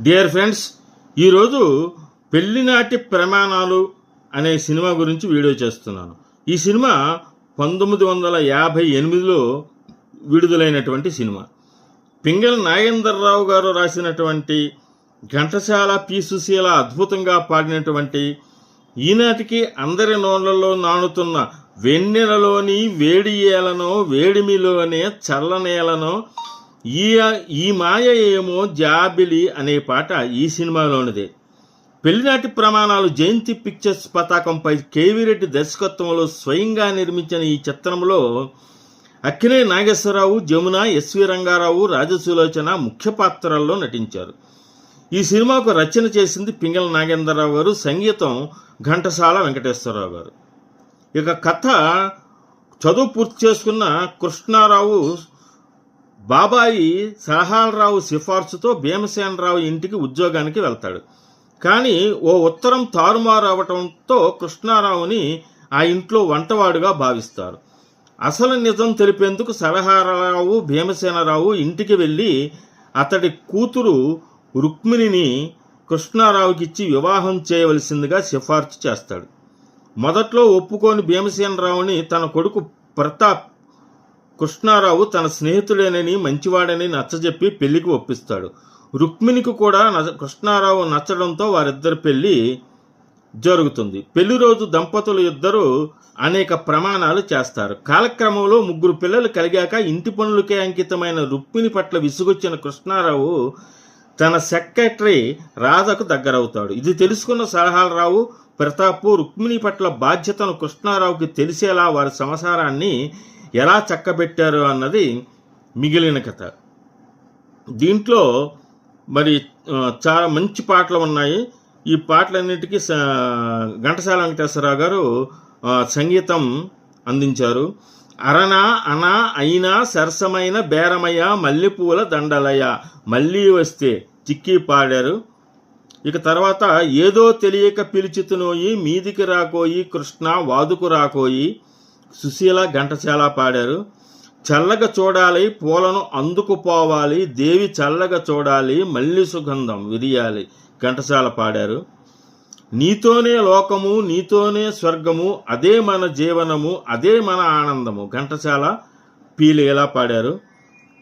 Dear friends, ఈరోజు పెళ్లినాటి ప్రమాణాలు అనే సినిమా గురించి వీడియో చేస్తున్నాను. ఈ సినిమా 1958లో విడుదలైనటువంటి సినిమా. పింగళి నాగేంద్రరావు గారు రాసినటువంటి, ఘంటసాల పి. సుశీల అద్భుతంగా పాడినటువంటి, ఈనాటికి అందరి నోళ్లలో నానుతున్న వెన్నెలలోని వేడి ఏలనో వేడిమిలోనే చల్లనేలనో ఈ మాయ ఏమో జాబిలి అనే పాట ఈ సినిమాలోనిదే. పెళ్లినాటి ప్రమాణాలు జయంతి పిక్చర్స్ పతాకంపై కేవీ రెడ్డి దర్శకత్వంలో స్వయంగా నిర్మించిన ఈ చిత్రంలో అక్కినే నాగేశ్వరరావు, జమున, ఎస్వి రంగారావు, రాజసులోచన ముఖ్య పాత్రల్లో నటించారు. ఈ సినిమాకు రచన చేసింది పింగళి నాగేంద్రరావు గారు, సంగీతం ఘంటసాల వెంకటేశ్వరరావు గారు. ఇక కథ, చదువు పూర్తి చేసుకున్న కృష్ణారావు బాబాయి సలహాలరావు సిఫార్సుతో భీమసేనరావు ఇంటికి ఉద్యోగానికి వెళ్తాడు. కానీ ఓ ఉత్తరం తారుమారు అవటంతో కృష్ణారావుని ఆ ఇంట్లో వంటవాడుగా భావిస్తారు. అసలు నిజం తెలిపేందుకు సలహాలరావు భీమసేనరావు ఇంటికి వెళ్ళి అతడి కూతురు రుక్మిణిని కృష్ణారావుకిచ్చి వివాహం చేయవలసిందిగా సిఫార్సు చేస్తాడు. మొదట్లో ఒప్పుకోని భీమసేనరావుని తన కొడుకు ప్రతాప్ కృష్ణారావు తన స్నేహితులేనని మంచివాడని నచ్చజెప్పి పెళ్లికి ఒప్పిస్తాడు. రుక్మిణికి కూడా కృష్ణారావు నచ్చడంతో వారిద్దరి పెళ్లి జరుగుతుంది. పెళ్లి రోజు దంపతులు ఇద్దరు అనేక ప్రమాణాలు చేస్తారు. కాలక్రమంలో 3 పిల్లలు కలిగాక ఇంటి పనులకే అంకితమైన రుక్మిణి పట్ల విసుగొచ్చిన కృష్ణారావు తన సెక్రటరీ రాధకు దగ్గరవుతాడు. ఇది తెలుసుకున్న సలహాలరావు, ప్రతాప్ రుక్మిణి పట్ల బాధ్యతను కృష్ణారావుకి తెలిసేలా వారి సంసారాన్ని ఎలా చక్కబెట్టారు అన్నది మిగిలిన కథ. దీంట్లో మరి చాలా మంచి పాటలు ఉన్నాయి. ఈ పాటలన్నిటికీ ఘంటసాల వెంకటేశ్వరరావు గారు సంగీతం అందించారు. అరనా అనా అయినా సరసమైన బేరమయ్య మల్లెపూల దండలయ మళ్ళీ వస్తే చిక్కి పాడారు. ఇక తర్వాత ఏదో తెలియక పిలిచితునోయి మీదికి రాకోయి కృష్ణ వాదుకు రాకోయి సుశీల ఘంటసాల పాడారు. చల్లగా చూడాలి పూలను అందుకుపోవాలి దేవి చల్లగా చూడాలి మల్లి సుగంధం విరియాలి ఘంటసాల పాడారు. నీతోనే లోకము నీతోనే స్వర్గము అదే మన జీవనము అదే మన ఆనందము ఘంటసాల పీలీల పాడారు.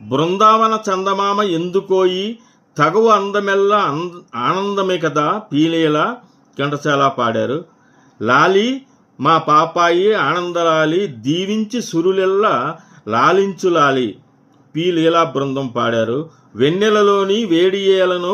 బృందావన చందమామ ఎందుకోయి తగవు అందమెల్ల ఆనందమే కదా పీలీల ఘంటసాల పాడారు. లాలి మా పాపాయి ఆనందలాలి దీవించి సురులెల్లా లాలించులాలి పి లీలా బృందం పాడారు. వెన్నెలలోని వేడియేలను